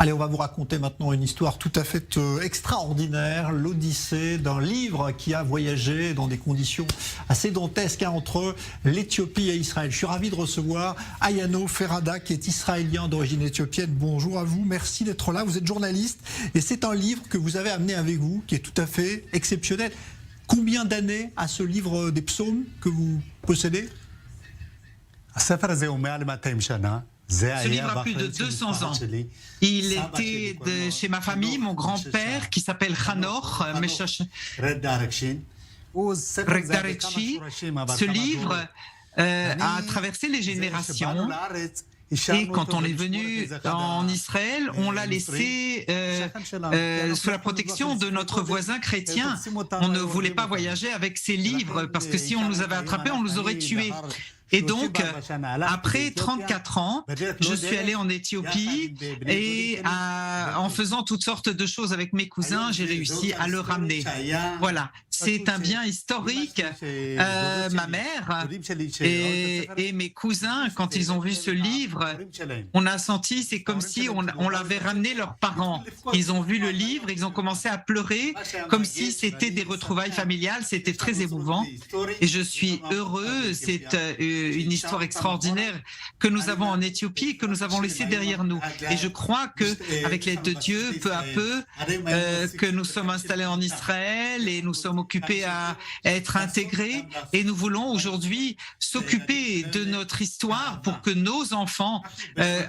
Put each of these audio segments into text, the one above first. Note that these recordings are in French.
Allez, on va vous raconter maintenant une histoire tout à fait extraordinaire, l'Odyssée d'un livre qui a voyagé dans des conditions assez dantesques entre l'Éthiopie et Israël. Je suis ravi de recevoir Ayano Ferrada, qui est israélien d'origine éthiopienne. Bonjour à vous, merci d'être là. Vous êtes journaliste et c'est un livre que vous avez amené avec vous, qui est tout à fait exceptionnel. Combien d'années a ce livre des psaumes que vous possédez? Ce livre a plus de 200 ans. Il était chez ma famille, mon grand-père, qui s'appelle Hanor Regdarechi. Ce livre a traversé les générations. Et quand on est venu en Israël, on l'a laissé sous la protection de notre voisin chrétien. On ne voulait pas voyager avec ces livres, parce que si on nous avait attrapés, on nous aurait tués. Et donc, après 34 ans, je suis allé en Éthiopie et en faisant toutes sortes de choses avec mes cousins, j'ai réussi à le ramener. Voilà, c'est un bien historique. Ma mère et mes cousins, quand ils ont vu ce livre, on a senti, c'est comme si on l'avait ramené leurs parents. Ils ont vu le livre, ils ont commencé à pleurer, comme si c'était des retrouvailles familiales. C'était très émouvant. Et je suis heureux. C'est une histoire extraordinaire que nous avons en Éthiopie et que nous avons laissée derrière nous. Et je crois que, avec l'aide de Dieu, peu à peu, que nous sommes installés en Israël et nous sommes occupés à être intégrés. Et nous voulons aujourd'hui s'occuper de notre histoire pour que nos enfants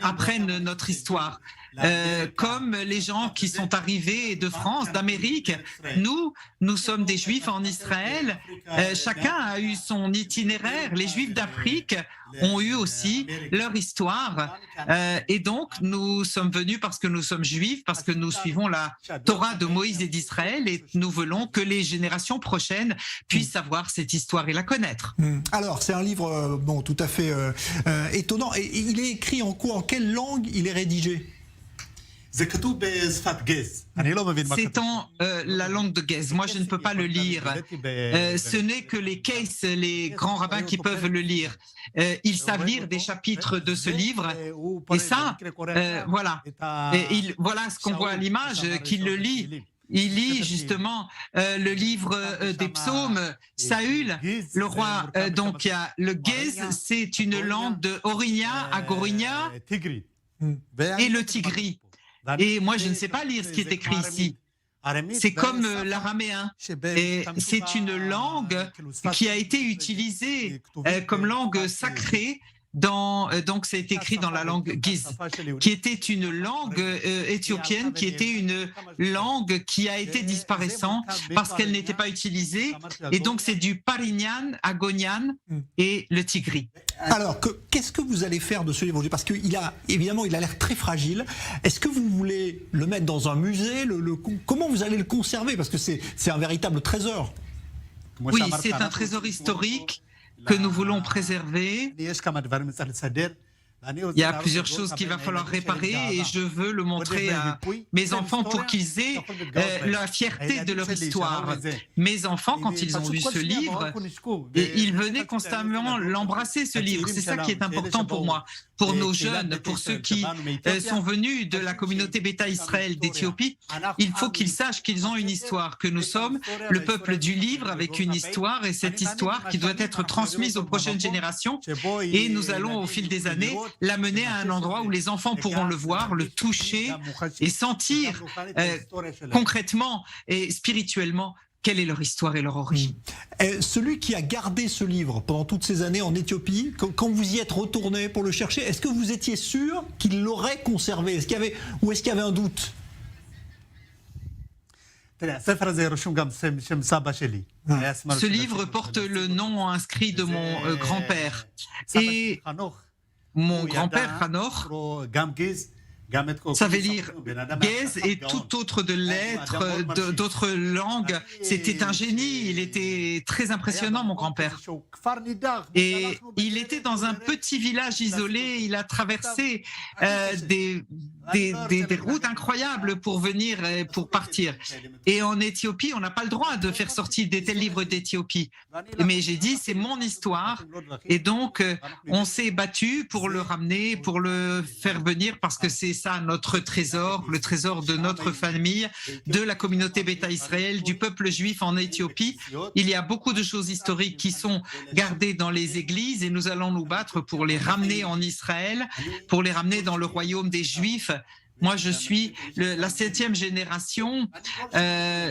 apprennent notre histoire. Comme les gens qui sont arrivés de France, d'Amérique, nous sommes des Juifs en Israël. Chacun a eu son itinéraire. Les Juifs d'Afrique ont eu aussi leur histoire. Et donc, nous sommes venus parce que nous sommes Juifs, parce que nous suivons la Torah de Moïse et d'Israël, et nous voulons que les générations prochaines puissent savoir cette histoire et la connaître. Alors, c'est un livre tout à fait étonnant. Et il est écrit en quoi? En quelle langue il est rédigé? C'est en la langue de Gez. Moi, je ne peux pas le lire. Ce n'est que les Keis, les grands rabbins, qui peuvent le lire. Ils savent lire des chapitres de ce livre. Et ça, voilà. Voilà ce qu'on voit à l'image, qu'il le lit. Il lit justement le livre des psaumes. Saül, le roi, donc il y a le Gez, c'est une langue de Orinia, Agorinia et le Tigri. Et moi, je ne sais pas lire ce qui est écrit ici. C'est comme l'araméen. Et c'est une langue qui a été utilisée comme langue sacrée. Donc, ça a été écrit dans la langue Giz, qui était une langue éthiopienne, qui était une langue qui a été disparaissant parce qu'elle n'était pas utilisée. Et donc, c'est du Parignan, Agonian et le Tigri. Alors, qu'est-ce que vous allez faire de ce livre? Parce qu'il a l'air très fragile. Est-ce que vous voulez le mettre dans un musée? Comment vous allez le conserver? Parce que c'est un véritable trésor. Oui, c'est un trésor historique que nous voulons préserver. Il y a plusieurs choses qu'il va falloir réparer et je veux le montrer à mes enfants pour qu'ils aient la fierté de leur histoire. Mes enfants, quand ils ont lu ce livre, ils venaient constamment l'embrasser, ce livre. C'est ça qui est important pour moi, pour nos jeunes, pour ceux qui sont venus de la communauté Beta Israël d'Éthiopie. Il faut qu'ils sachent qu'ils ont une histoire, que nous sommes le peuple du livre avec une histoire, et cette histoire qui doit être transmise aux prochaines générations. Et nous allons, au fil des années, l'amener à un endroit où les enfants pourront le voir, le toucher et sentir concrètement et spirituellement quelle est leur histoire et leur origine. Celui qui a gardé ce livre pendant toutes ces années en Éthiopie, quand vous y êtes retourné pour le chercher, est-ce que vous étiez sûr qu'il l'aurait conservé? Ou est-ce qu'il y avait un doute? Ce livre porte le nom inscrit de mon grand-père. Et mon grand-père, Hanor, savait lire Gez et tout autre de lettres, d'autres langues. C'était un génie, il était très impressionnant, mon grand-père. Et il était dans un petit village isolé, il a traversé des routes incroyables pour venir, pour partir. Et en Éthiopie, on n'a pas le droit de faire sortir des tels livres d'Éthiopie. Mais j'ai dit, c'est mon histoire. Et donc, on s'est battu pour le ramener, pour le faire venir, parce que c'est ça notre trésor, le trésor de notre famille, de la communauté Beta Israël, du peuple juif en Éthiopie. Il y a beaucoup de choses historiques qui sont gardées dans les églises et nous allons nous battre pour les ramener en Israël, pour les ramener dans le royaume des Juifs. Moi, je suis la 7e génération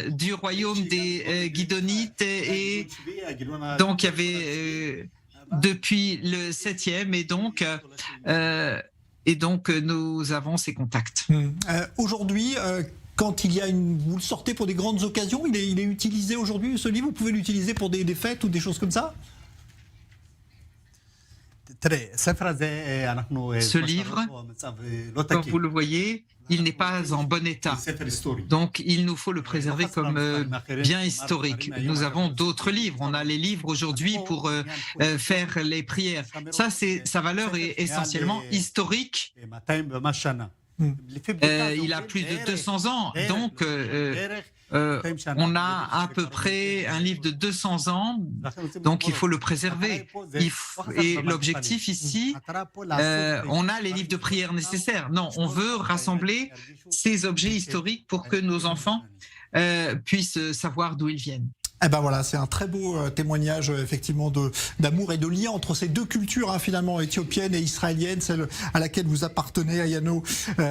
du royaume des Guidonites et donc il y avait depuis le 7e et donc nous avons ces contacts. Aujourd'hui, quand il y a vous le sortez pour des grandes occasions, il est utilisé aujourd'hui, ce livre, vous pouvez l'utiliser pour des fêtes ou des choses comme ça? Ce livre, comme vous le voyez, il n'est pas en bon état. Donc, il nous faut le préserver comme bien historique. Nous avons d'autres livres. On a les livres aujourd'hui pour faire les prières. Ça, sa valeur est essentiellement historique. Il a plus de 200 ans. Donc, on a à peu près un livre de 200 ans, donc il faut le préserver. Et l'objectif ici, on a les livres de prière nécessaires. Non, on veut rassembler ces objets historiques pour que nos enfants puissent savoir d'où ils viennent. Eh ben voilà, c'est un très beau témoignage effectivement d'amour et de lien entre ces deux cultures finalement éthiopienne et israélienne, celle à laquelle vous appartenez, Ayano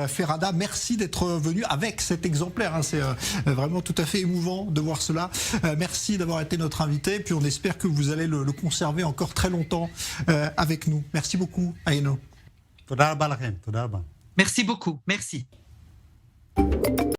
Ferrada. Merci d'être venu avec cet exemplaire. C'est vraiment tout à fait émouvant de voir cela. Merci d'avoir été notre invité. Puis on espère que vous allez le conserver encore très longtemps avec nous. Merci beaucoup, Ayano. Merci beaucoup. Merci.